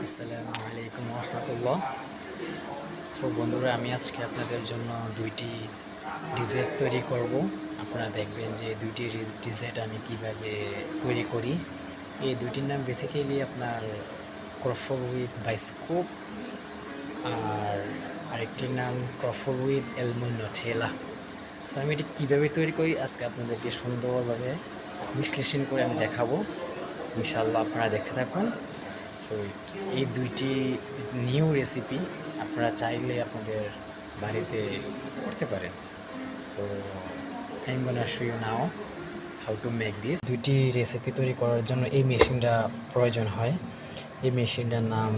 আসসালামু আলাইকুম রহমতুল্লাহ। সো বন্ধুরা, আমি আজকে আপনাদের জন্য দুইটি ডিজাইন তৈরি করব। আপনারা দেখবেন যে দুইটি ডিজাইন আমি কিভাবে তৈরি করি। এই দুইটির নাম বেসিক্যালি আপনার ক্রফল উইথ বাইস্কোপ, আর আরেকটির নাম ক্রফল উইথ এলমন্ড নটেলা। সো আমি এটি কীভাবে তৈরি করি আজকে আপনাদেরকে সুন্দরভাবে বিশ্লেষণ করে আমি দেখাবো। ইনশাআল্লাহ আপনারা দেখতে থাকুন। সো এই দুইটি নিউ রেসিপি আপনারা চাইলে আপনাদের বাড়িতে করতে পারেন। So I am gonna show you now how to make this. দুইটি রেসিপি তৈরি করার জন্য এই মেশিনটা প্রয়োজন হয়। এই মেশিনটার নাম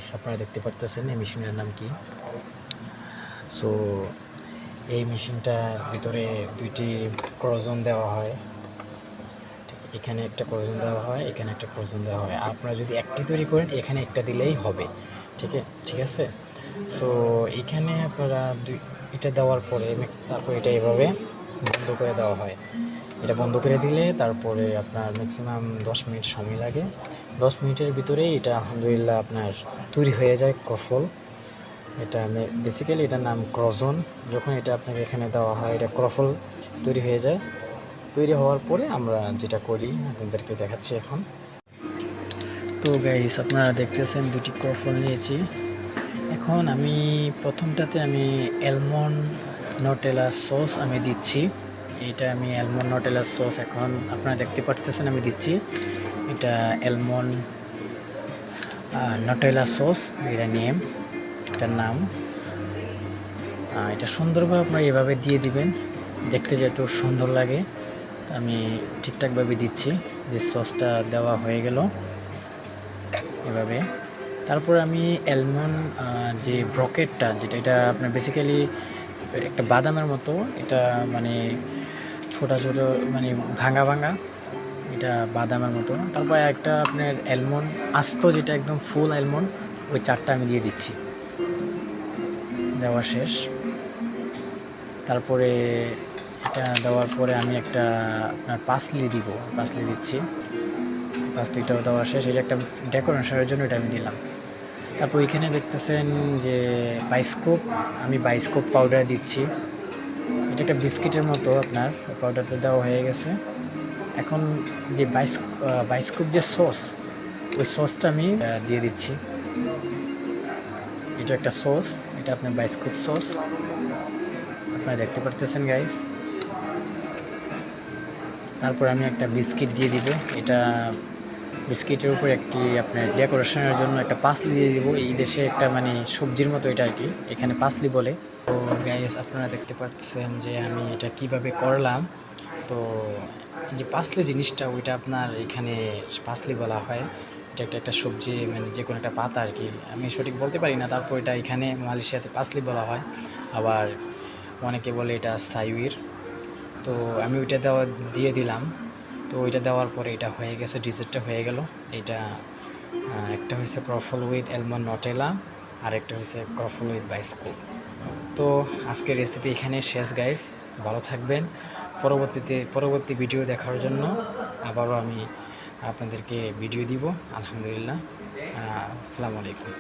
আপনারা দেখতে পারতেছেন এই মেশিনটার নাম কি। সো এই মেশিনটার ভিতরে দুইটি ক্রোজন দেওয়া হয়। এখানে একটা ক্রোজন দেওয়া হয়, এখানে একটা ক্রোজন দেওয়া হয়। আপনারা যদি একটি তৈরি করেন এখানে একটা দিলেই হবে। ঠিক আছে। সো এখানে আপনারা এটা দেওয়ার পরে তারপর এটা এভাবে বন্ধ করে দেওয়া হয়। এটা বন্ধ করে দিলে তারপরে আপনার ম্যাক্সিমাম 10 মিনিট সময় লাগে। 10 মিনিটের ভিতরেই এটা আলহামদুলিল্লাহ আপনার তৈরি হয়ে যায় ক্রফল। এটা বেসিক্যালি এটার নাম ক্রোজন। যখন এটা আপনাকে এখানে দেওয়া হয় এটা ক্রফল তৈরি হয়ে যায়। তৈরি হওয়ার পরে আমরা যেটা করি আপনাদেরকে দেখাচ্ছি এখন। তো গাইস, আপনারা দেখতেছেন দুটি ক্রফল নিয়েছি। এখন আমি প্রথমটাতে আমি অ্যালমন্ড নটেলা সস আমি দিচ্ছি। এটা আমি অ্যালমন্ড নটেলা সস এখন আপনারা দেখতে পারতেছেন আমি দিচ্ছি। এটা অ্যালমন্ড নটেলা সস, এটা নেম, এটার নাম। এটা সুন্দরভাবে আপনারা এভাবে দিয়ে দিবেন, দেখতে যেহেতু সুন্দর লাগে। আমি ঠিকঠাকভাবে দিচ্ছি। যে সসটা দেওয়া হয়ে গেল এভাবে। তারপর আমি অ্যালমন্ড যে ব্রকেটটা, এটা আপনার বেসিক্যালি একটা বাদামের মতো, এটা মানে ছোটো ছোটো মানে ভাঙা ভাঙা, এটা বাদামের মতো। তারপর একটা আপনার অ্যালমন্ড আস্ত, যেটা একদম ফুল অ্যালমন্ড, ওই 4টা আমি দিয়ে দিচ্ছি। দেওয়া শেষ। তারপরে এটা দেওয়ার পরে আমি একটা আপনার পাসলি দিচ্ছি। পাসলিটাও দেওয়া শেষ। এটা একটা ডেকোরেশনের জন্য এটা আমি দিলাম। তারপর এখানে দেখতেছেন যে আমি বাইস্কোপ পাউডার দিচ্ছি। এটা একটা বিস্কিটের মতো, আপনার পাউডারটা দেওয়া হয়ে গেছে। এখন যে বাইস্কোপ যে সস, ওই সসটা আমি দিয়ে দিচ্ছি। এটা একটা সস, এটা আপনার বাইস্কোপ সস আপনারা দেখতে পারতেছেন গাইস। তারপর আমি একটা বিস্কিট দিয়ে দিব। এটা বিস্কিটের উপর একটি আপনার ডেকোরেশনের জন্য একটা পাসলি দিয়ে দিব। এই দেশে একটা মানে সবজির মতো এটা আর কি, এখানে পাসলি বলে। তো গাইস, আপনারা দেখতে পাচ্ছেন যে আমি এটা কিভাবে করলাম। তো যে পাসলি জিনিসটা, ওইটা আপনার এখানে পাসলি বলা হয়। এটা একটা সবজি, মানে যে কোনো একটা পাতা আর কি, আমি সঠিক বলতে পারি না। তারপর এটা এখানে মালয়েশিয়াতে পাসলি বলা হয়, আবার অনেকে বলে এটা সাইউইর। তো আমি ওইটা দিয়ে দিলাম। তো ওইটা দেওয়ার পরে এটা হয়ে গেছে, ডিজার্টটা হয়ে গেল। এটা একটা হয়েছে ক্রফল উইথ অ্যালমন্ড নটেলা, আর একটা হয়েছে ক্রফল উইথ বাইস্কোপ। তো আজকের রেসিপি এখানে শেষ গাইস। ভালো থাকবেন। পরবর্তী ভিডিও দেখার জন্য আবারও আমি আপনাদেরকে ভিডিও দিব। আলহামদুলিল্লাহ। আসসালামু আলাইকুম।